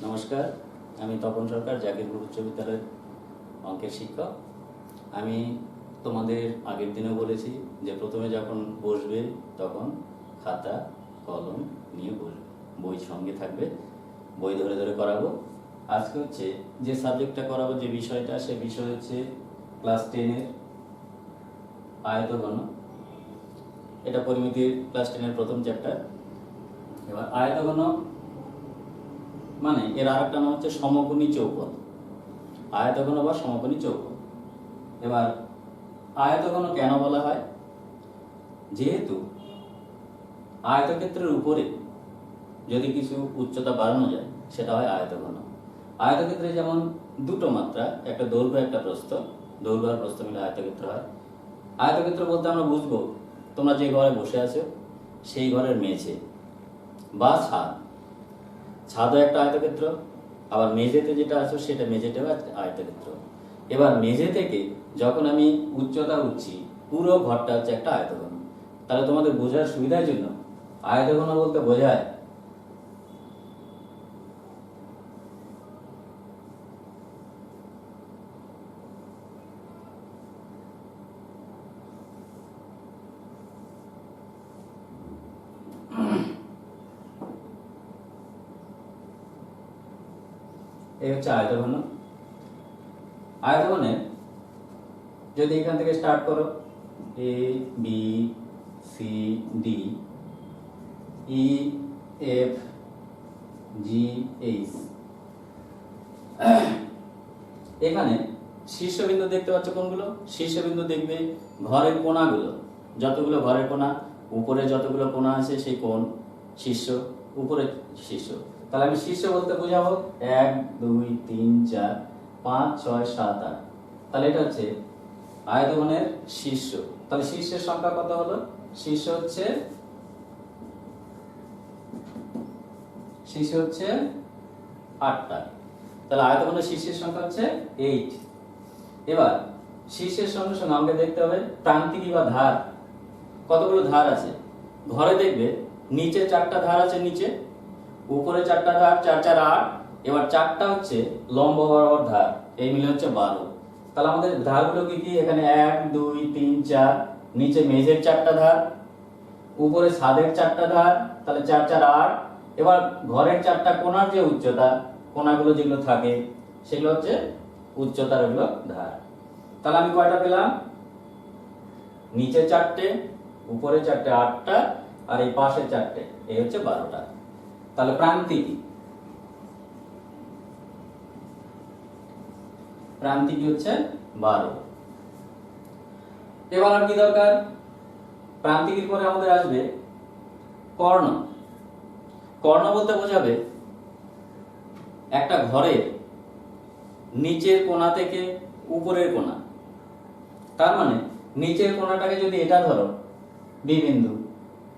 নমস্কার, আমি তপন সরকার, জাকিরপুর উচ্চ বিদ্যালয়ের অঙ্কের শিক্ষক। আমি তোমাদের আগের দিনেও বলেছি যে প্রথমে যখন বসবে তখন খাতা কলম নিয়ে বসবে, বই সঙ্গে থাকবে, বই ধরে ধরে করাবো। আজকে হচ্ছে যে সাবজেক্টটা করাবো, যে বিষয়টা, সে বিষয় হচ্ছে ক্লাস 10-এর আয়তঘন। এটা পরিমিতির ক্লাস 10-এর প্রথম চ্যাপ্টার। এবার আয়তঘন মানে এর আরেকটা নাম হচ্ছে সমকোণী চৌপথ, আয়তঘন বা সমকোণী চৌপথ। এবার আয়তঘন কেন বলা হয়? যেহেতু আয়তক্ষেত্রের উপরে যদি কিছু উচ্চতা বাড়ানো যায় সেটা হয় আয়তঘন। আয়তক্ষেত্রে যেমন দুটো মাত্রা, একটা দৈর্ঘ্য একটা প্রস্থ, দৈর্ঘ্য আর প্রস্থ মিলে আয়তক্ষেত্র হয়। আয়তক্ষেত্র বলতে আমরা বুঝবো তোমরা যে ঘরে বসে আছো সেই ঘরের মেঝে বা ছাদ, ছাদও একটা আয়তক্ষেত্র, আবার মেঝেতে যেটা আছো সেটা মেঝেটাও একটা আয়তক্ষেত্র। এবার মেঝে থেকে যখন আমি উচ্চতা উঠছি পুরো ঘরটা হচ্ছে একটা আয়তঘন। তাহলে তোমাদের বোঝার সুবিধার জন্য আয়তঘন বলতে বোঝায় এই হচ্ছে আয়তঘন। আয়তঘনে যদি এখান থেকে স্টার্ট করো, A B C D E F G H, এখানে শীর্ষবিন্দু দেখতে পাচ্ছ কোনগুলো? শীর্ষবিন্দু দেখবে ঘরের কোণাগুলো, যতগুলো ঘরের কোণা, উপরে যতগুলো কোণা আছে সেই কোণ শীর্ষ, উপরে শীর্ষ। তাহলে আমি শীর্ষ বলতে বোঝাবো 1 2 3 4 5 6 7 8। তাহলে এটা হচ্ছে আয়তঘনের শীর্ষ। তাহলে শীর্ষের সংখ্যা কত হলো? শীর্ষ হচ্ছে 8টা। তাহলে আয়তঘনের শীর্ষের সংখ্যা হচ্ছে 8। এবার শীর্ষের সঙ্গে সঙ্গে আমাকে দেখতে হবে প্রান্তিকী বা ধার। কতগুলো ধার আছে ঘরে? দেখবে নিচে 4টা ধার আছে, নিচে, উপরে 4টা ধার, 4 4 8। এবার 4টা হচ্ছে লম্ব বরাবর ধার, এই মিলে হচ্ছে 12। তাহলে আমাদের ধারগুলো কি কি? এখানে 1 2 3 4, নিচে মেঝের 4টা ধার, উপরে ছাদের 4টা ধার, তাহলে 4 4 8। এবার ঘরের 4টা কোণার যে উচ্চতা, কোণাগুলো যেগুলো থাকে সেগুলো হচ্ছে উচ্চতার ওগুলো ধার। তাহলে আমি কয়টা পেলাম? নিচে 4টে, উপরে 4টে, 8টা, আর এই পাশে 4টে, এই হচ্ছে 12টা। তাহলে প্রান্তিকী, প্রান্তিকী হচ্ছে 12। এবার আর কি দরকার? প্রান্তিকীর পরে আমাদের আসবে কর্ণ। কর্ণ বলতে বোঝাবে একটা ঘরের নিচের কোণা থেকে উপরের কোণা। তার মানে নিচের কোণাটাকে যদি এটা ধরো বি বিন্দু,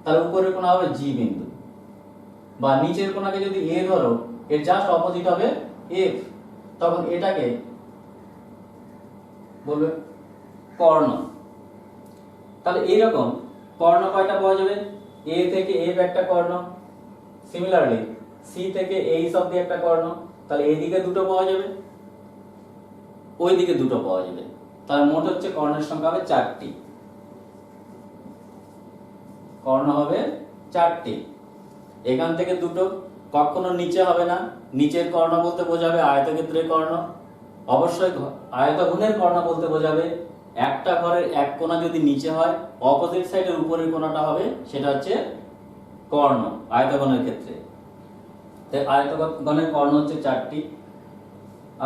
তাহলে উপরের কোণা হবে জি বিন্দু। বা নিচের কোণাকে যদি এ ধরো, এর জাস্ট অপোজিট হবে এফ, তখন এটাকে বলবে কর্ণ। তাহলে এইরকম কর্ণ কয়টা পাওয়া যাবে? এ থেকে এফ একটা কর্ণ, সিমিলারলি সি থেকে এইচ অবধি একটা কর্ণ। তাহলে এইদিকে দুটো পাওয়া যাবে, ওই দিকে দুটো পাওয়া যাবে। তাহলে মোট হচ্ছে কর্ণের সংখ্যা হবে 4টি। কর্ণ হবে 4টি। এখান থেকে দুটো, কখনো নিচে হবে না। নিচের কর্ণ বলতে বোঝাবে আয়তক্ষেত্রের কর্ণ। অবশ্যই আয়তঘনের কর্ণ বলতে বোঝাবে একটা ঘরের এক কোণা যদি নিচে হয়, অপোজিট সাইডের উপরের কোণাটা হবে, সেটা হচ্ছে কর্ণ আয়তঘনের ক্ষেত্রে। তাই আয়তঘনের কর্ণ হচ্ছে 4টি।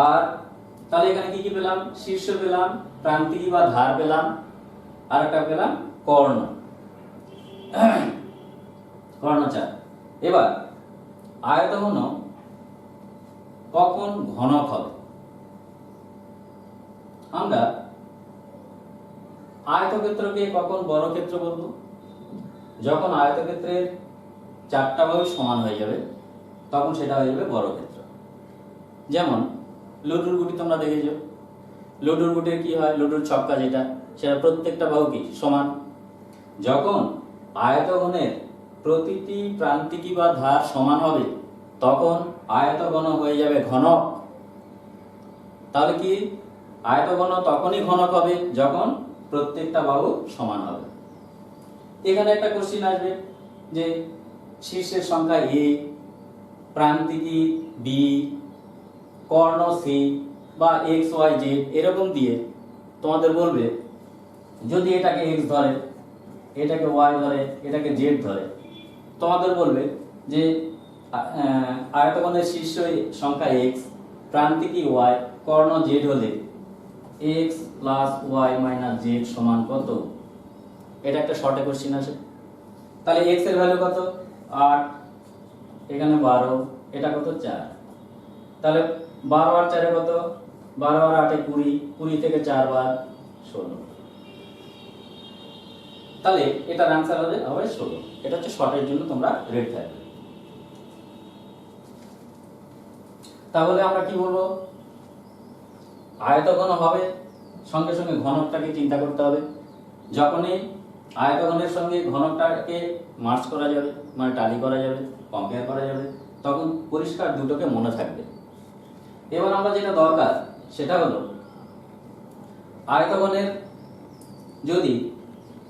আর তাহলে এখানে কি কি পেলাম? শীর্ষ পেলাম, প্রান্তিকী বা ধার পেলাম, আর একটা পেলাম কর্ণ, কর্ণ 4। এবার আয়তঘন কখন ঘনক হবে? আমরা আয়তক্ষেত্রকে কখন বর্গক্ষেত্র বলবো? যখন আয়তক্ষেত্রের 4টা বাহু সমান হয়ে যাবে তখন সেটা হয়ে যাবে বর্গক্ষেত্র। যেমন লুডুর গুটি তোমরা দেখেছো, লুডুর গুটির কি হয়? লুডুর ছক্কা যেটা, সেটা প্রত্যেকটা বাহু কি সমান। যখন আয়তঘনের প্রতিটি প্রান্তিকী বা ধার সমান হবে তখন আয়তঘন হয়ে যাবে ঘনক। তাহলে কি আয়তঘন তখনই ঘনক হবে যখন প্রত্যেকটা বাহু সমান হবে। এখানে একটা কোশ্চিন আসবে যে শীর্ষের সংখ্যা a, প্রান্তিকী b, কর্ণ c বা x y z এরকম দিয়ে তোমাদের বলবে যদি এটাকে x ধরে, এটাকে y ধরে, এটাকে z ধরে, তোমাদের বলবে যে আয়তঘনের শীর্ষ সংখ্যা x, প্রান্তিকী y, কর্ণ z হলে x plus y minus z সমান কত? এটা একটা শর্টে কোশ্চিন আছে। তাহলে x এর ভ্যালু কত? 8, এখানে 12, এটা কত? 4। তাহলে 12 আর 4 কত? 12 আর 8 20, 20 থেকে 4 বার 16। তাহলে এটার आंसर হবে 16। এটা হচ্ছে শর্টের জন্য তোমরা রেড থাকবে। তাহলে আমরা কি বলবো? আয়তঘন হবে সঙ্গে সঙ্গে ঘনকটাকে চিন্তা করতে হবে। যখনই আয়তঘনের সঙ্গে ঘনকটাকে মার্জ করা যাবে, মানে টালি করা যাবে, কম্পেয়ার করা যাবে, তখন পরিষ্কার দুটোকে মনে থাকবে। এবার আমরা যেটা দরকার সেটা হলো আয়তঘনের যদি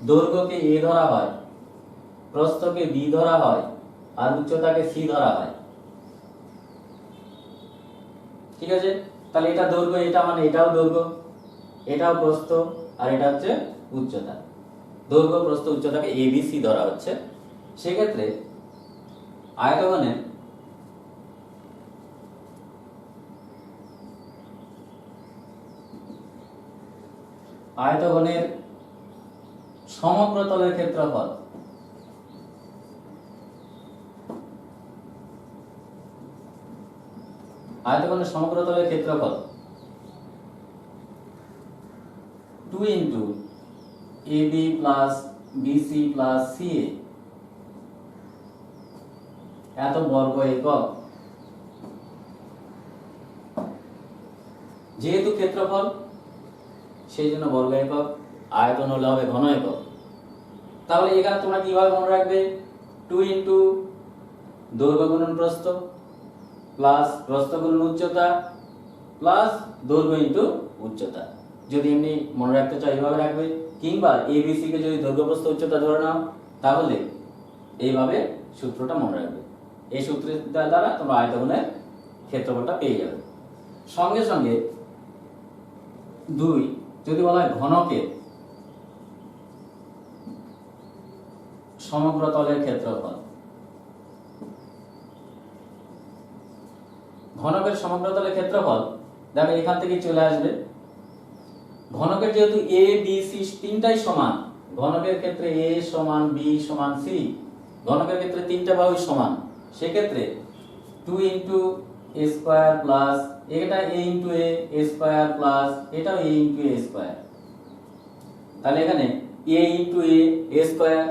দৈর্ঘ্যকে a ধরা হয়, প্রস্থকে b ধরা হয় আর উচ্চতাকে c ধরা হয়, ঠিক আছে? তাহলে এটা দৈর্ঘ্য, এটা মানে এটাও দৈর্ঘ্য, এটাও প্রস্থ, আর এটা হচ্ছে উচ্চতা। দৈর্ঘ্য, প্রস্থ, উচ্চতাকে a b c ধরা হচ্ছে। সেক্ষেত্রে আয়তঘনের সমগ্র তলের ক্ষেত্রফল আয়তঘনের সমগ্র তলের ক্ষেত্রফল 2 into ab plus bc plus ca এত বর্গ একক। যেহেতু ক্ষেত্রফল সেই জন্য বর্গ একক, আয়তন হলে হবে ঘন একক। তাহলে এখানে তোমরা কিভাবে মনে রাখবে? 2 ইনটু দৈর্ঘ্য গুণন প্রস্থ প্লাস প্রস্থ গুণন উচ্চতা প্লাস দৈর্ঘ্য ইনটু উচ্চতা। যদি এমনি মনে রাখতে চাও এইভাবে রাখবে, কিংবা ABC কে যদি দৈর্ঘ্য প্রস্থ উচ্চতা ধরে নাও তাহলে এইভাবে সূত্রটা মনে রাখবে। এই সূত্রের দ্বারা তোমরা আয়তঘনের ক্ষেত্রফলটা পেয়ে যাবে। সঙ্গে সঙ্গে 2 যদি বলা হয় ঘনকের সমগ্র তলের ক্ষেত্রফল, ঘনকের সমগ্র তলের ক্ষেত্রফল দেখো এখান থেকে চলে আসবে। ঘনকের যেহেতু a b c তিনটাই সমান, ঘনকের ক্ষেত্রে a সমান b সমান c, ঘনকের ক্ষেত্রে তিনটা বাহু সমান, সেক্ষেত্রে 2 ইনটু a স্কয়ার প্লাস এটা a into a square plus এটাও a ইনটু a স্কয়ার। তাহলে এখানে a into a square,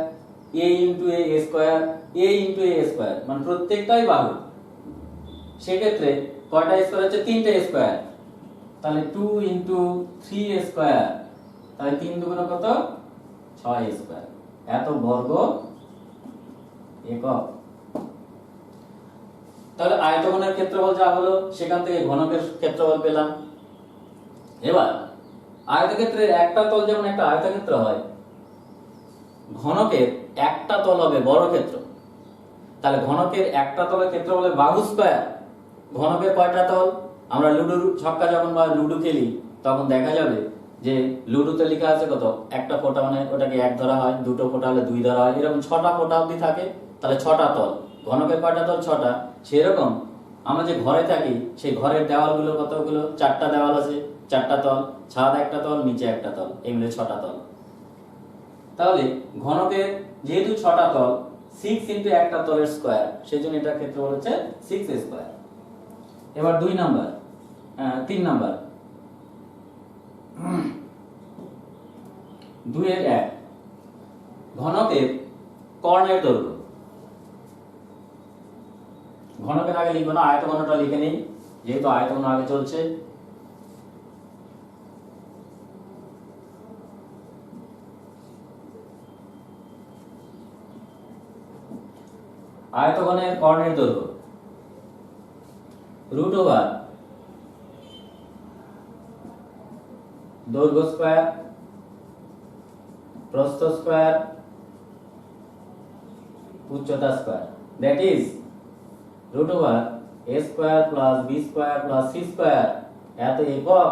a into a square, a into a square, মানে প্রত্যেকটাই বাহু। সেক্ষেত্রে কয়টা স্কয়ার হচ্ছে? তিনটা স্কয়ার। তাহলে 2 ইনটু 3 স্কয়ার, তাহলে 3 দুগুণ কত? 6 স্কয়ার। এত বর্গ একক। তাহলে আয়তঘনের ক্ষেত্রফল যা হলো সেখান থেকে ঘনকের ক্ষেত্রফল পেলাম। এবার আয়তক্ষেত্রের একটা তল যেমন একটা আয়তক্ষেত্র হয়, ঘনকের একটা তল হবে বর্গক্ষেত্র। তাহলে ঘনকের একটা তলের ক্ষেত্রফল হবে বাহু স্কয়ার। ঘনকের কয়টা তল? আমরা লুডোর ছক্কা যখন বা লুডো খেলি তখন দেখা যাবে যে লুডোতে লেখা আছে কত? একটা ফোঁটা মানে ওটাকে 1 ধরা হয়, দুটো ফোঁটা হলে 2 ধরা হয়, এরকম 6টা ফোঁটা অবধি থাকে। তাহলে 6টা তল। ঘনকের কয়টা তল? 6টা। সেরকম আমরা যে ঘরে থাকি সেই ঘরের দেওয়ালগুলো কতগুলো? 4টা দেওয়াল আছে, 4টা তল, ছাদ একটা তল, নিচে একটা তল, এই মিলে 6টা তল। তাহলে ঘনকের যেহেতু 6টা তল, 6 ইনটু একটা তলের স্কয়ার, সেজন্য এটার ক্ষেত্রফল হচ্ছে 6 স্কয়ার। এবার 3 নাম্বার, দুইয়ের 1 ঘনকের কর্ণের দৈর্ঘ্য। ঘনকের আগে লিখবো না, আয়তঘনটা লিখে নেই যেহেতু আয়তঘন আগে চলছে। আয়তঘনের কর্ণের দৈর্ঘ্য রুট ওভার দৈর্ঘ্য স্কয়ার প্রস্থ স্কয়ার উচ্চতা square, that is root over a square plus b square plus c square এত একক।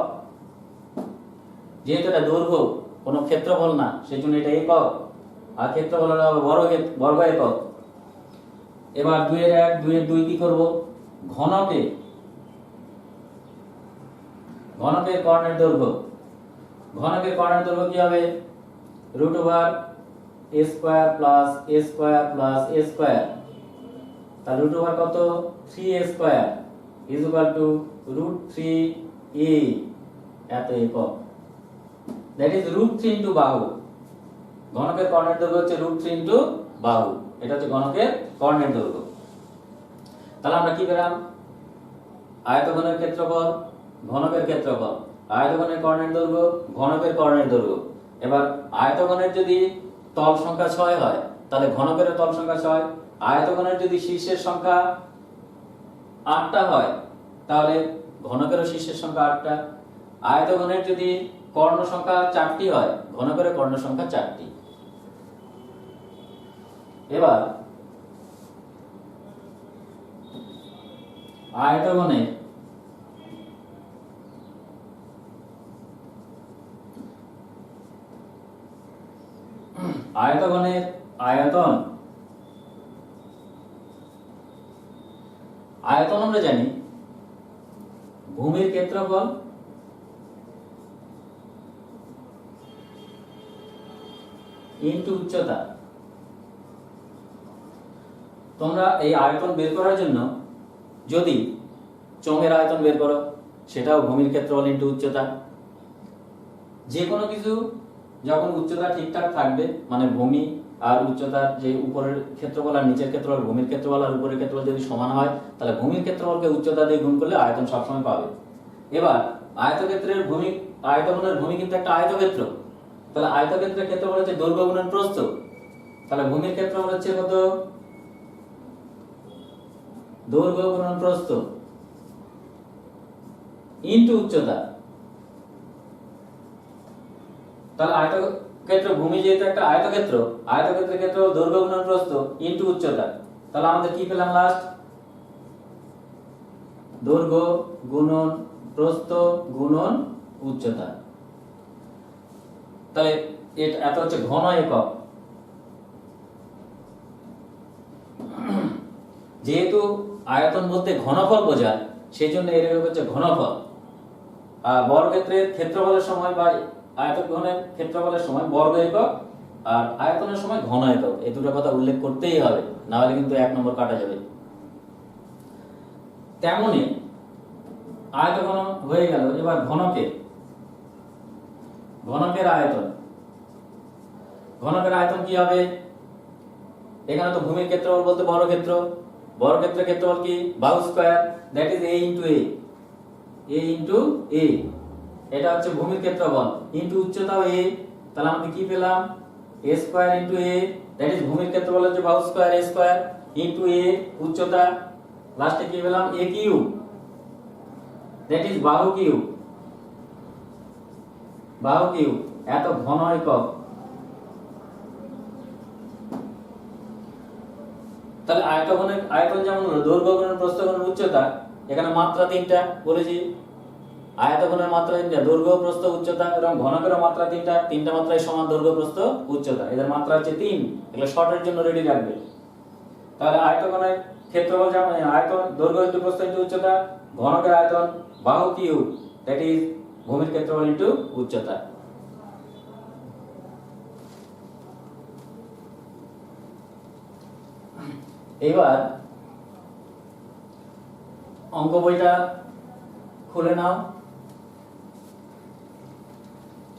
যেহেতু এটা দৈর্ঘ্য কোনো ক্ষেত্রফল না, সেজন্য এটা একক, আর ক্ষেত্রফল হলো বর্গ একক। এবার 2 এর 1 2 এর 2 কি করব, ঘনকের কর্ণের দৈর্ঘ্য, ঘনকের কর্ণের দৈর্ঘ্য কি হবে, root over a square plus a square plus a square, তার রুট ওভার কত 3a square is equal to root 3a এত একক, দ্যাট ইজ রুট 3 ইনটু বাহু। ঘনকের কর্ণের দৈর্ঘ্য হচ্ছে রুট 3 ইনটু বাহু, এটা হচ্ছে ঘনকের কর্ণের দৈর্ঘ্য। তাহলে আমরা কি পেলাম, আয়তঘনের ক্ষেত্রফল ঘনকের ক্ষেত্রফল, আয়তঘনের কর্ণের দৈর্ঘ্য ঘনকের কর্ণের দৈর্ঘ্য। এবার আয়তঘনের যদি তল সংখ্যা 6 হয় তাহলে ঘনকের তল সংখ্যা 6, আয়তঘনের যদি শীর্ষের সংখ্যা 8টা হয় তাহলে ঘনকের শীর্ষের সংখ্যা 8টা, আয়তঘনের যদি কর্ণ সংখ্যা 4টি হয় ঘনকের কর্ণ সংখ্যা 4টি। এবার আয়তঘনের আয়তন, আয়তন আমরা জানি ভূমির ক্ষেত্রফল ইনটু উচ্চতা। তোমরা এই আয়তন বের করার জন্য যদি চোঙের আয়তন বের করো সেটাও ভূমির ক্ষেত্রফল ইনটু উচ্চতা। যে কোনো কিছু যখন উচ্চতা ঠিকঠাক থাকবে, মানে ভূমি আর উচ্চতার যে উপরের ক্ষেত্রফল আর নিচের ক্ষেত্রফল, ভূমির ক্ষেত্রফল আর উপরের ক্ষেত্রফল যদি সমান হয় তাহলে ভূমির ক্ষেত্রফলকে উচ্চতা দিয়ে গুণ করলে আয়তন সবসময় পাবে। এবার আয়তক্ষেত্রের ভূমি, আয়তঘনের ভূমি কিন্তু একটা আয়তক্ষেত্র, তাহলে আয়তক্ষেত্রের ক্ষেত্রফল হচ্ছে দৈর্ঘ্য গুণন প্রস্থ, তাহলে ভূমির ক্ষেত্রফল হচ্ছে কত, দৈর্ঘ্য গুণন প্রস্থ ইনটু উচ্চতা। তাহলে আয়তক্ষেত্র ভূমি যেহেতু একটা আয়তক্ষেত্র, আয়তক্ষেত্রের ক্ষেত্র দৈর্ঘ্য গুণন প্রস্থ ইনটু উচ্চতা, তাহলে আমাদের কি পেলাম লাস্ট, দৈর্ঘ্য গুণন প্রস্থ গুণন উচ্চতা। তাহলে এটা এত হচ্ছে ঘন একক। যেহেতু আয়তন বলতে ঘনফল বোঝায় সেই জন্য এর একক হচ্ছে ঘনফল। আর বর্গক্ষেত্রের ক্ষেত্রফলের সময় বা আয়তঘনের ক্ষেত্রফলের সময় বর্গ একক, আর আয়তনের সময় ঘন একক, এই দুটো কথা উল্লেখ করতেই হবে, না হলে কিন্তু 1 নম্বর কাটা যাবে। তেমনি আয়তঘন হয়ে গেল। এবার ঘনকের আয়তন, ঘনকের আয়তন কি হবে, এখানে তো ভূমির ক্ষেত্রফল বলতে বর্গক্ষেত্র, বর্গক্ষেত্রের ক্ষেত্রফল কি বাহু square, that is a into a, এটা হচ্ছে ভূমির ক্ষেত্রফল ইনটু উচ্চতাও a, তাহলে আমরা কি পেলাম a square into a, that is ভূমির ক্ষেত্রফল হচ্ছে বাহু square a square into a উচ্চতা, লাস্টে কি পেলাম a কিউব, দ্যাট ইজ বাহু কিউব এত ঘন একক। তাহলে আয়তন যেমন দৈর্ঘ্য গুণন প্রস্থ গুণন উচ্চতা, এখানে মাত্রা 3টা বলেছি, আয়তঘনের মাত্রা 3টা, দৈর্ঘ্য প্রস্থ উচ্চতা, এবং ঘনকেরও মাত্রা 3টা, 3টা মাত্রায় সমান দৈর্ঘ্য প্রস্থ উচ্চতা, এদের মাত্রা হচ্ছে 3, এগুলো শর্টের জন্য রেডি রাখবে। তাহলে আয়তঘনের ক্ষেত্রফল যেমন আয়তন দৈর্ঘ্য ইনটু প্রস্থ ইনটু উচ্চতা, ঘনকের আয়তন বাহু কিউব, দ্যাট ইজ ভূমির ক্ষেত্রফল ইনটু উচ্চতা। এবার অঙ্ক বইটা খুলে নাও,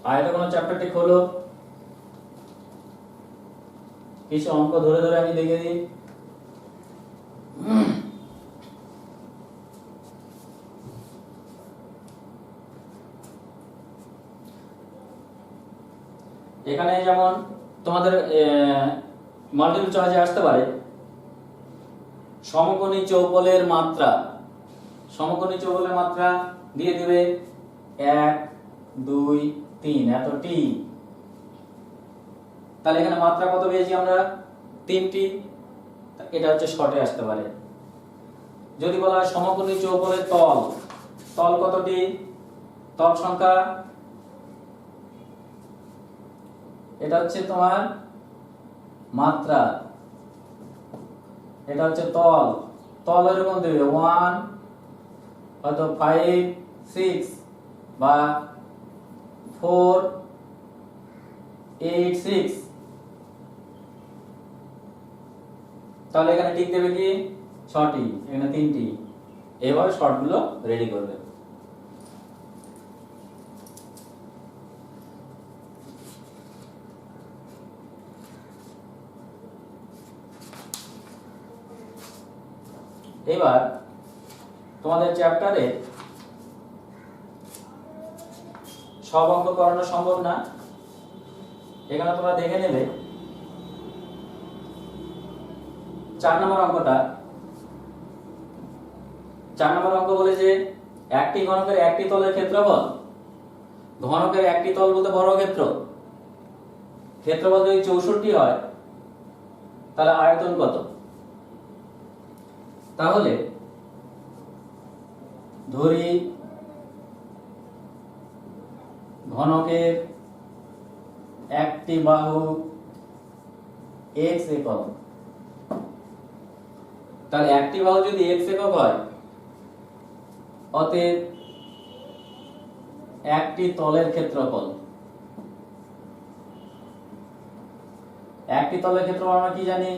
আয়তঘন চ্যাপ্টারটি খোলো, কিছু অঙ্ক ধরে ধরে আমি লিখে দিই। এখানে যেমন তোমাদের মাল্টিপল চয়েসে আসতে পারে সমকোণী চৌপলের মাত্রা, সমকোণী চৌবলের মাত্রা দিয়ে দিবে 1 2 3 এত টি। তাহলে এখানে মাত্রা কত পেয়েছি আমরা? 3টি। এটা হচ্ছে শর্টে আসতে পারে। যদি বলা হয় সমকোণী চৌবলের তল, তল কতটি? তল সংখ্যা, এটা হচ্ছে তোমার মাত্রা, এটা হচ্ছে তল। তল এরকম দেবে 1 হয়তো 5 6 বা 4 8 6। তাহলে এখানে ঠিক দেবে কি? 6টি, এখানে 3টি। এভাবে শর্টগুলো রেডি করবে। এবার তোমাদের চ্যাপ্টারে সব অঙ্ক করানো সম্ভব না, এখানে তোমরা দেখে নেবে 4 নম্বর অঙ্কটা। 4 নম্বর অঙ্ক বলে যে একটি ঘনকের একটি তলের ক্ষেত্রফল, ঘনকের একটি তল বলতে বর্গক্ষেত্র, ক্ষেত্রফল যদি 64 হয় তাহলে আয়তন কত? তাহলে ধরি ঘনকের একটি বাহু x একক, তাহলে একটি বাহু যদি x একক হয় অতএব একটি তলের ক্ষেত্রফল, একটি তলের ক্ষেত্রফল আমরা কি জানি?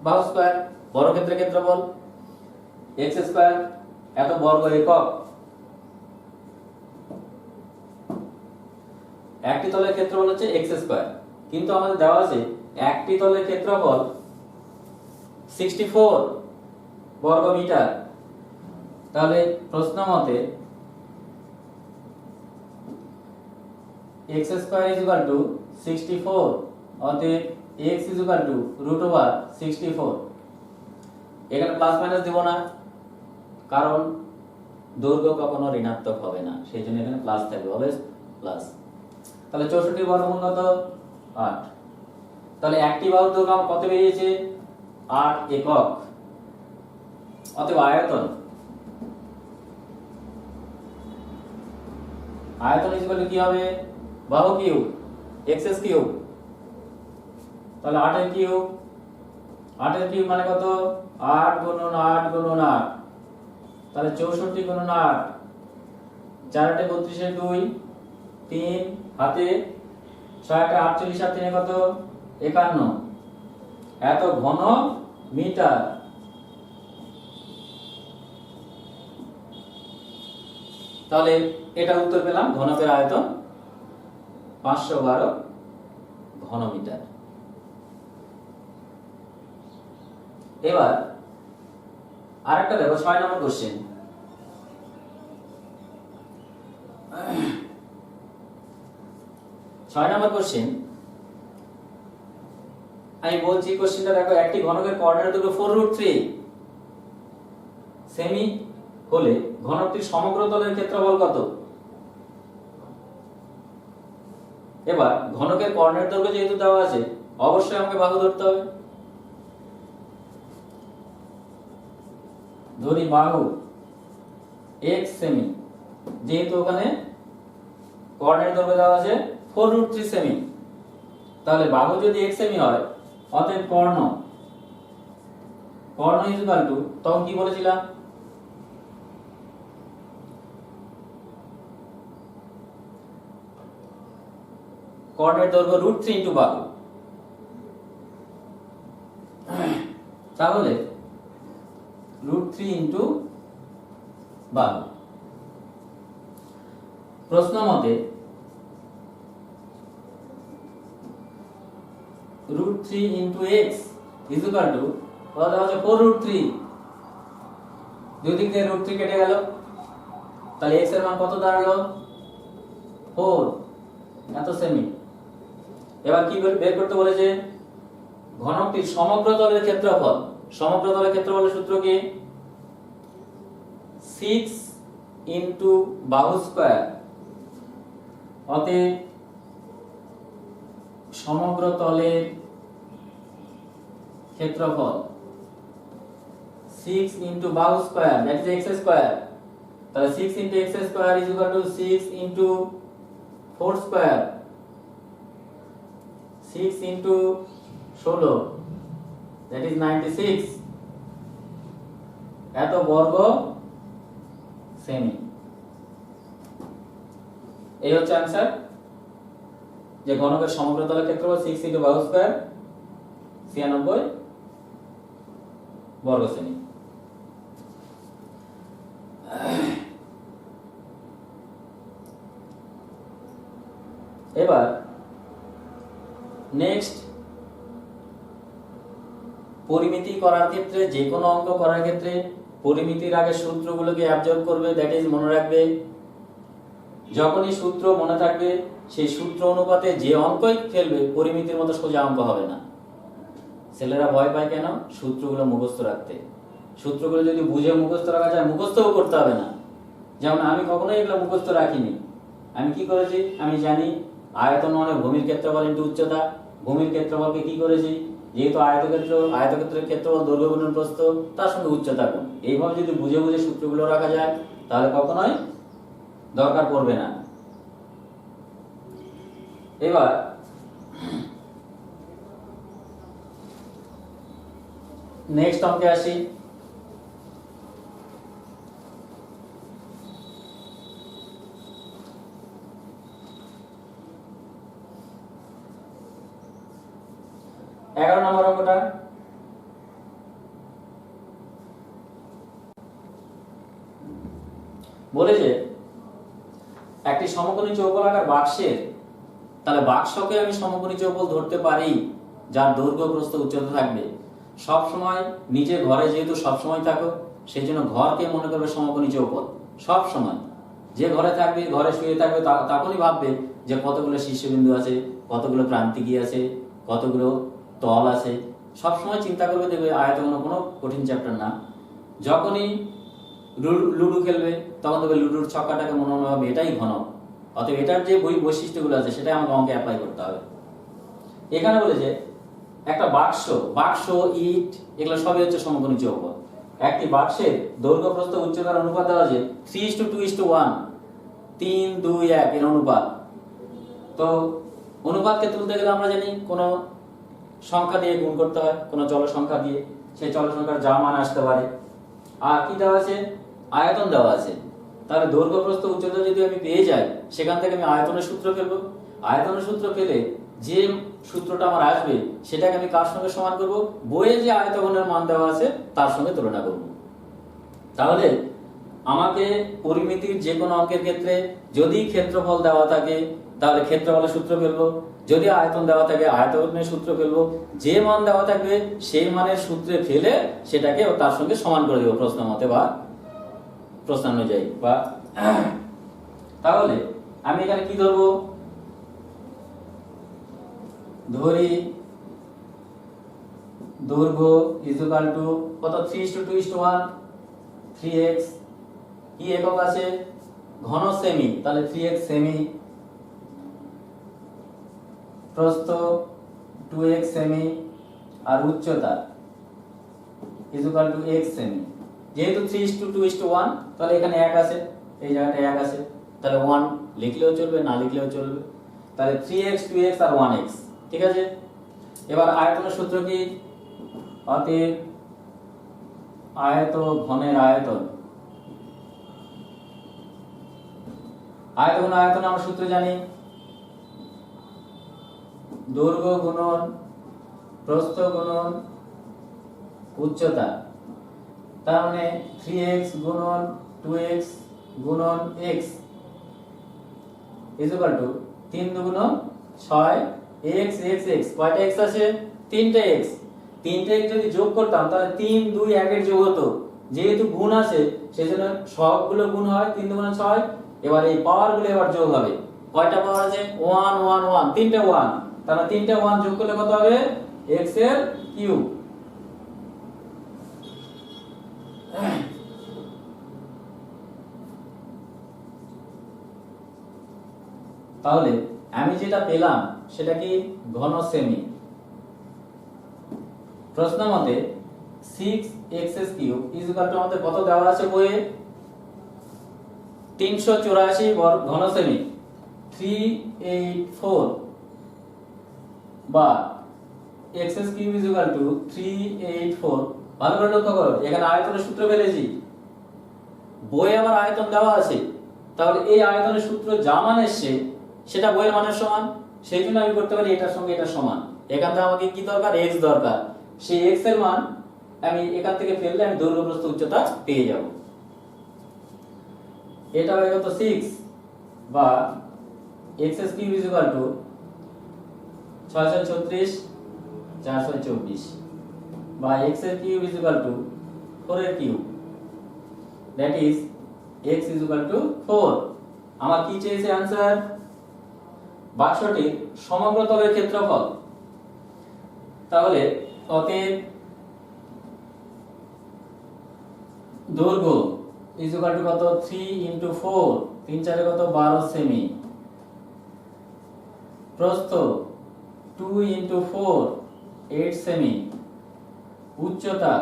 বাহু স্কয়ার, বর্গক্ষেত্রের ক্ষেত্রফল x স্কয়ার, এত বর্গ একক। একটি তলের ক্ষেত্রফল হচ্ছে x স্কয়ার, কিন্তু আমাদের দেওয়া আছে একটি তলের ক্ষেত্রফল 64 বর্গ মিটার। তাহলে প্রশ্ন মতে x square is equal two 64, অতএব x ইজ ইকুয়াল টু √64। এখানে প্লাস মাইনাস দিব না, কারণ দৈর্ঘ্য কখনো ঋণাত্মক হবে না, সেই জন্য এখানে প্লাস থাকবে, অলওয়েজ প্লাস। তাহলে 64 বর্গমূল কত? 8। তাহলে একটি বাহুর দৈর্ঘ্য আমার কত বেরিয়েছে? 8 একক। অতএব আয়তন, আয়তন ইজ ইকুয়াল টু কি হবে? বাহু কিউব x কিউব। তাহলে 8 এর কিউব, 8 এর কিউব মানে কত? 8 গুণন 8 গুণন 8, তাহলে 64 গুণন 8, 4 8 32 এর 2, 3 হাতে 6 8 48 আর 3 কত? 51। এত ঘন মিটার। তাহলে এটা উত্তর পেলাম, ঘনকের আয়তন 512 ঘন মিটার। এবার আরেকটা দেখো 6 নম্বর কোশ্চেন। 6 নম্বর কোশ্চেন আমি বলছি, কোশ্চেনটা দেখো, একটি ঘনকের কোঅর্ডিনেট দৈর্ঘ্য 4√3 সেমি হলে ঘনকটির সমগ্র তলের ক্ষেত্রফল কত? এবার ঘনকের কোঅর্ডিনেট দৈর্ঘ্য যেহেতু দেওয়া আছে, অবশ্যই আমাকে বাহু ধরতে হবে। ধরি বাহু x সেমি, যেহেতু ওখানে কোঅর্ডিনেট দৈর্ঘ্য দেওয়া আছে 4√3 সেমি, তাহলে বাহু যদি x সেমি হয় অতএব কর্ণ, কর্ণ ইজ ইকুয়াল টু, তখন কি বলেছিলাম? কোঅর্ডিনেট দৈর্ঘ্য √3 ইনটু বাহু। তাহলে √3 ইনটু বাহু। প্রশ্ন মতে √3 into x is equal two, কত দেওয়া আছে? 4√3। দুই দিক থেকে √3 কেটে গেল, তাহলে x এর মান কত দাঁড়ালো? 4, এত সেমি। এবার কি বের করতে বলেছে? ঘনকটির সমগ্র তলের ক্ষেত্রফল। সমগ্র তলের ক্ষেত্রফলের সূত্র কি? 6 ইন্টু বাহু স্কয়ার, অতএব সমগ্র তলের ক্ষেত্রফল 6 ইন্টু বাহু square, that is x square. তাহলে 6 into x square is equal two 6 into 4 square, 6 into 16, that is 96, এত বর্গ সেমি। এই হচ্ছে आंसर, যে ঘনকের সমগ্র তলের ক্ষেত্রফল 6 ইন্টু বাহু স্কয়ার 96 বর্গ সেমি। এবার নেক্সট, পরিমিতি করার ক্ষেত্রে, যে কোনো অঙ্ক করার ক্ষেত্রে পরিমিতির আগে সূত্রগুলোকে অ্যাবজর্ব করবে, দ্যাট ইজ মনে রাখবে। যখনই সূত্র মনে থাকবে সেই সূত্র অনুপাতে যে অঙ্কই ফেলবে পরিমিতির মতো সোজা অঙ্ক হবে না। ছেলেরা ভয় পায় কেন? সূত্রগুলো মুখস্থ রাখতে। সূত্রগুলো যদি বুঝে মুখস্থ রাখা যায়, মুখস্থও করতে হবে না। যেমন আমি কখনোই এগুলো মুখস্থ রাখিনি। আমি কি করেছি? আমি জানি আয়তন মানে ভূমির ক্ষেত্রফল ইনটু উচ্চতা। ভূমির ক্ষেত্রফলকে কি করেছি? যেহেতু আয়তক্ষেত্রের ক্ষেত্রফল দৈর্ঘ্য গুণন প্রস্থ, তার সঙ্গে উচ্চতা গুণ। এইভাবে যদি বুঝে বুঝে সূত্রগুলো রাখা যায় তাহলে কখনোই দরকার পড়বে না। এবার নেক্সট অঙ্কে আসি। এগারো নম্বর অঙ্কটা, বলে যে একটি সমকোণী চৌকোলাকার বাক্সের, তাহলে বাক্সকে আমি সমকোণী চৌকোল ধরতে পারি যার দৈর্ঘ্য প্রস্থ উচ্চতা থাকবে। সব সময় নিজে ঘরে যেহেতু সব সময় থাকো, সেই জন্য ঘরকে মনে করবে সমকোণী চৌকোল। সব সময় যে ঘরে থাকবে, ঘরে শুয়ে থাকবে, তখনই ভাববে যে কতগুলো শীর্ষবিন্দু আছে, কতগুলো প্রান্তিকী আছে, কতগুলো তল আছে, সব সময় চিন্তা করবে। দেখবে আয়তন কোনো কঠিন চ্যাপ্টার না। যখনই লুডো খেলবে তখন দেখবে লুডোর ছক্কাটাকে মনে মনে হবে এটাই ঘন। অতএব এটার যে বৈশিষ্ট্যগুলো আছে সেটাই আমাকে অঙ্কে অ্যাপ্লাই করতে হবে। এখানে বলেছে একটা বাক্স, ইট, এগুলো সবই হচ্ছে সমকোণী চৌকোল। একটি বাক্সের দৈর্ঘ্য প্রস্থ উচ্চতার অনুপাত দেওয়া আছে 3:2:1, 3, 2, 1 এর অনুপাত। তো অনুপাতকে তুলতে গেলে আমরা জানি কোনো সংখ্যা দিয়ে গুণ করতে হয়, কোনো চল সংখ্যা দিয়ে। সেই চল সংখ্যার যা মান আসতে পারে। আর কি দেওয়া আছে? আয়তন দেওয়া আছে। তাহলে দৈর্ঘ্য প্রস্থ উচ্চতা যদি আমি পেয়ে যাই, সেখান থেকে আমি আয়তনের সূত্র ফেলবো। আয়তনের সূত্র পেলে যে সূত্রটা আমার আসবে সেটাকে আমি কার সঙ্গে সমান করব? বইয়ে যে আয়তনের মান দেওয়া আছে তার সঙ্গে তুলনা করব। তাহলে আমাকে পরিমিতির যে কোনো অঙ্কের ক্ষেত্রে যদি ক্ষেত্রফল দেওয়া থাকে তাহলে ক্ষেত্রফলের সূত্র ফেলবো, যদি আয়তন দেওয়া থাকে আয়তনের সূত্র ফেলবো। যে মান দেওয়া থাকবে সেই মানের সূত্রে ফেলে সেটাকে তার সঙ্গে সমান করে দেবো প্রশ্ন মতে বা প্রশ্ন অনুযায়ী। বা তাহলে আমি এখানে কি ধরবো? ধরি দৈর্ঘ্য ইকুয়াল টু কত? 3:2:1, 3x। কি একক আছে? ঘন সেমি, তাহলে 3x সেমি। প্রস্থ 2x সেমি, আর উচ্চতা ইকুয়াল টু x সেমি। যেহেতু 3:2:1, তাহলে এখানে 1 আছে, এই জায়গাটা 1 আছে, তাহলে 1 লিখলেও চলবে, না লিখলেও চলবে। তাহলে 3x, 2x আর 1x, ঠিক আছে। এবার আয়তনের সূত্র কি? অতএব আয়ত ঘনের আয়তন, আয়তন আমরা সূত্র জানি, দৈর্ঘ্য গুণন প্রস্থ গুণন উচ্চতা। তার মানে 3x গুণন 2x গুণন x is equal two 3 2 6 x x x। কয়টা x আছে? 3টা x। 3টা x যদি যোগ করতাম তাহলে 3 2 1 এর যোগ হতো। যেহেতু গুণ আছে সেজন্য সবগুলো গুণ হয়, 3 2 6। এবার এই পাওয়ার গুলো এবার যোগ হবে। কয়টা পাওয়ার আছে? 1 1 1, 3টা 1। তাহলে 3টা 1 যোগ করলে কত হবে? x এর কিউব। তাহলে আমি যেটা পেলাম সেটা কি ঘন সেমি। প্রশ্ন মতে 6x³ আমাদের কত দেওয়া আছে বইয়ে? 384 ঘন সেমি, 384 বা x³ 384। ভালো করে লক্ষ্য করো, এখানে আয়তনের সূত্র পেয়েছি, বইয়ে আবার আয়তন দেওয়া আছে। তাহলে এই আয়তনের সূত্র যা মান এসছে সেটা বইয়ের মানের সমান, সেই জন্য আমি করতে পারি এটার সঙ্গে এটা সমান। এখান থেকে আমাকে কি দরকার? x দরকার। সেই x এর মান আমি এখান থেকে ফেললে আমি দৈর্ঘ্য প্রস্থ উচ্চতা পেয়ে যাব। এটা হয়ে গেল 6 বা x³ 636 424 বা x³ 4 এর কিউব, that is x 4। আমার কি চেয়েছে आंसर? বাক্সটির সমগ্র তলের ক্ষেত্রফল। তাহলে অতএব দৈর্ঘ্য কত? 3 × 4, 3 4 কত? 12 সেমি। প্রস্থ 2 × 4, 8 সেমি। উচ্চতা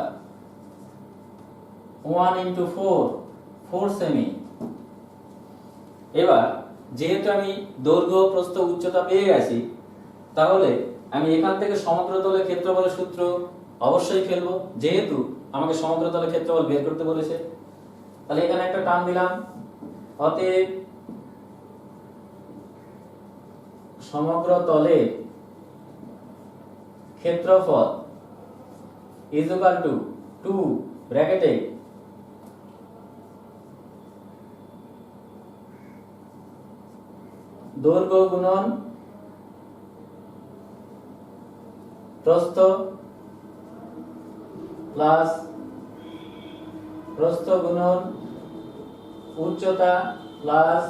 1 × 4, 4 সেমি। এবার যেহেতু আমি দৈর্ঘ্য প্রস্থ উচ্চতা পেয়ে গেছি, তাহলে আমি এখান থেকে সমগ্র তলের ক্ষেত্রফলের সূত্র অবশ্যই ফেলবো, যেহেতু আমাকে সমগ্র তলের ক্ষেত্রফল বের করতে বলেছে। তাহলে এখানে একটা টার্ম দিলাম, অতএব সমগ্র তলের ক্ষেত্রফল = 2 ব্র্যাকেটে দৈর্ঘ্য গুণন প্রস্থ প্লাস প্রস্থ গুণন উচ্চতা প্লাস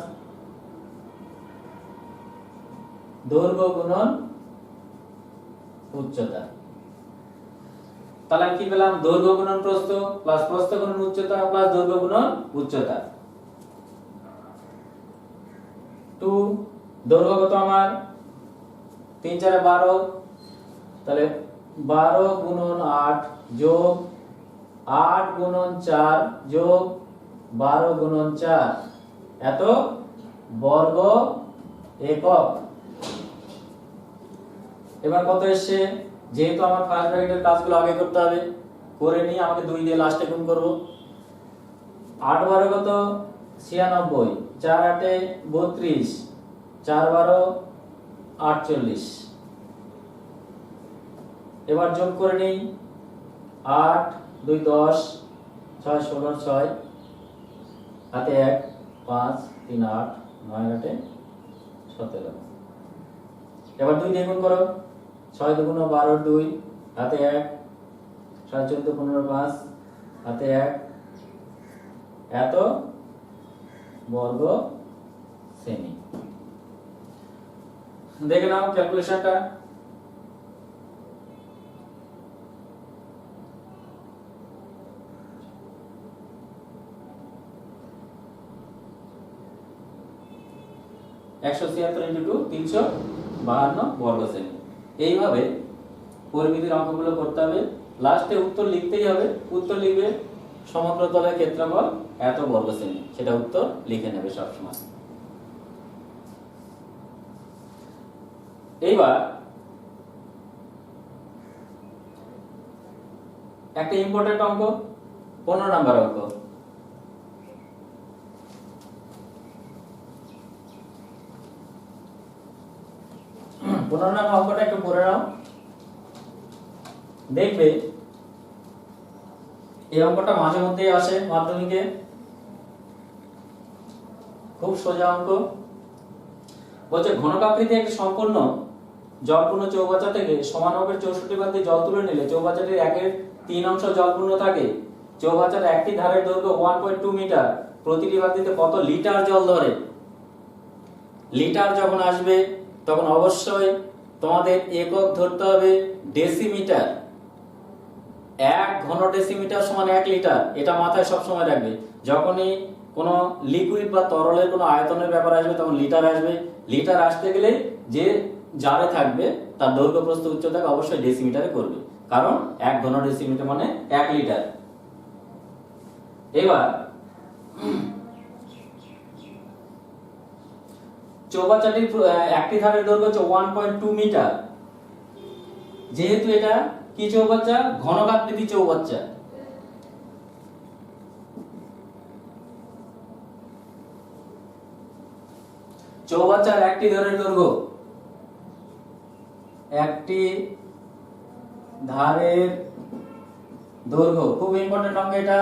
দৈর্ঘ্য গুণন উচ্চতা। তাহলে আমি কি পেলাম? দৈর্ঘ্য গুণন প্রস্থ প্লাস প্রস্থ গুণন উচ্চতা প্লাস দৈর্ঘ্য গুণন উচ্চতা। 2 দৈর্ঘ্য কত আমার? 3 4 12, তাহলে 12 × 8 যোগ 8 × 4 যোগ 12 × 4 এত বর্গ একক। এবার কত এসছে? যেহেতু আমার ফার্স্ট ব্র্যাকেটের কাজগুলো আগে করতে হবে, করে নিয়ে আমাকে 2 দিয়ে লাস্টে গুণ করব। 8 12 কত? 96, 4 8 32, 4 12 48। এবার যোগ করে নেই, 8 2 10, 6 16 6 হাতে 1 5 3 8 9 8 17। এবার 2 দিয়ে গুণ করো, 6 2 12 2 হাতে 1, 7 14 15 5 হাতে 1 এত বর্গ সেমি। দেখে নাও ক্যালকুলেশনটা। একশো 76 × 2 352 বর্গ সেমি। এইভাবে পরিমিতির অঙ্কগুলো করতে হবে, লাস্টে উত্তর লিখতেই হবে। উত্তর লিখবে সমগ্র তলের ক্ষেত্রফল এত বর্গ সেমি, সেটা উত্তর লিখে নেবে সবসময়। এইবার একটা ইম্পর্টেন্ট অঙ্ক, 15 নাম্বার অঙ্ক। অঙ্কটা একটু পড়ে নাও, দেখবে এই অঙ্কটা মাঝে মধ্যে আসে মাধ্যমিকে, খুব সোজা অঙ্ক। বলছে ঘনকাকৃতি একটি সম্পূর্ণ জলপূর্ণ চৌবাচ্চা থেকে সমান মাপের 64 বালতি জল তুলে নিলে চৌবাচ্চাটির 1/3 অংশ জলপূর্ণ থাকে। চৌবাচ্চার একটি ধারের দৈর্ঘ্য 1.2 মিটার, প্রতিটি বালতিতে কত লিটার জল ধরে? লিটার যখন আসবে তখন অবশ্যই তোমাদের একক ধরতে হবে ডেসিমিটার। 1 ঘন ডেসিমিটার সমান 1 লিটার, এটা মাথায় সব সময় রাখবে। যখনই কোনো লিকুইড বা তরলের কোনো আয়তনের ব্যাপার আসবে তখন লিটার আসবে। লিটার আসতে গেলে যে জারে থাকবে তার দৈর্ঘ্য প্রস্থ উচ্চতাকে অবশ্যই ডেসিমিটারে করবে, কারণ 1 ঘন ডেসিমিটার মানে 1 লিটার। এবার চৌবাচ্চাটির একটি ধারের দৈর্ঘ্য হচ্ছে 1.2 মিটার। যেহেতু এটা কি চৌবাচ্চা, ঘনকাকৃতি চৌবাচ্চা, চৌবাচ্চার একটি ধারের দৈর্ঘ্য, একটি ধারের দৈর্ঘ্য, খুব ইম্পর্টেন্ট অঙ্ক এটা।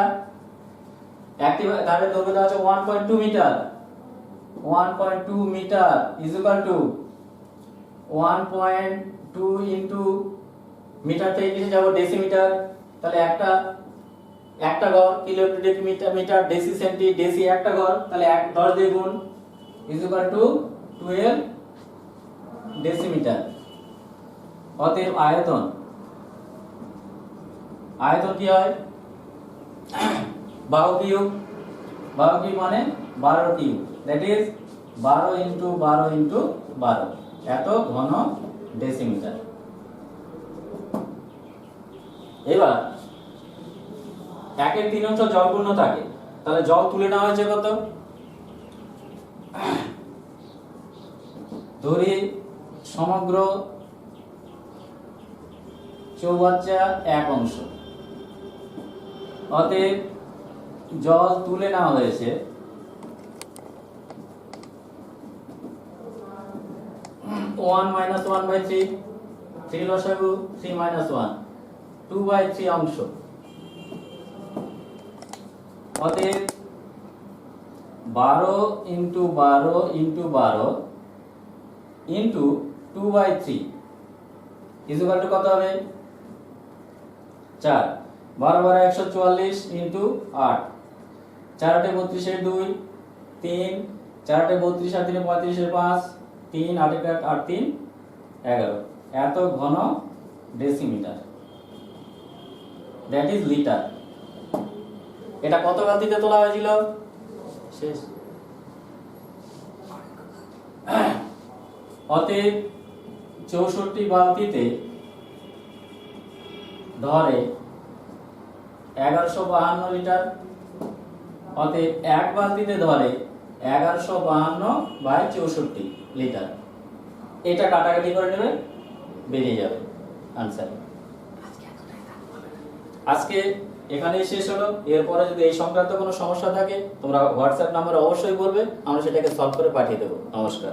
একটি ধারের দৈর্ঘ্য দেওয়া আছে 1.2 metre. 1.2 metre is equal to 1.2 into metre থেকে কিসে যাব ডেসিমিটার, তাহলে একটা ঘর, kilo metre, metre deci centi, deci একটা ঘর, তাহলে 10 দিয়ে গুণ ইজ ইকুয়াল টু 12 ডেসিমিটার। অতএব আয়তন কি হয়, বাহু কিউব মানে 12 cube, that is 12 into 12 into 12, এত ঘন ডেসিমিটার। এবার 1/3 জলপূর্ণ থাকে, তাহলে জল তুলে নেওয়া হয়েছে কত, ধরি সমগ্র চৌবাচ্চা 1 অংশ, অতএব জল তুলে নেওয়া হয়েছে 1 - 1/3, 3 লসাগু 3 - 1, 2/3 অংশ। অতএব 12 into 12 into 12 into 2/3 is equal two কত হবে, 4। 12 12 144 ইনটু 8, 4 8 32 2, 3, 4 8 32 আর 3 35 5, 3 8 1 8 3 11, এত ঘন ডেসিমিটার, দ্যাট ইজ লিটার। এটা কত বালতিতে তোলা হয়েছিল, শেষ। অতএব 64 বালতিতে ধরে 1152 লিটার, অতএব 1 বালতিতে ধরে 1152/64 লিটার। এটা কাটাকাটি করে নেবে, বেরিয়ে যাবে আনসার। আজকে এখানেই শেষ হলো। এরপরে যদি এই সংক্রান্ত কোনো সমস্যা থাকে তোমরা হোয়াটসঅ্যাপ নাম্বারে অবশ্যই বলবে, আমরা সেটাকে সলভ করে পাঠিয়ে দেবো। নমস্কার।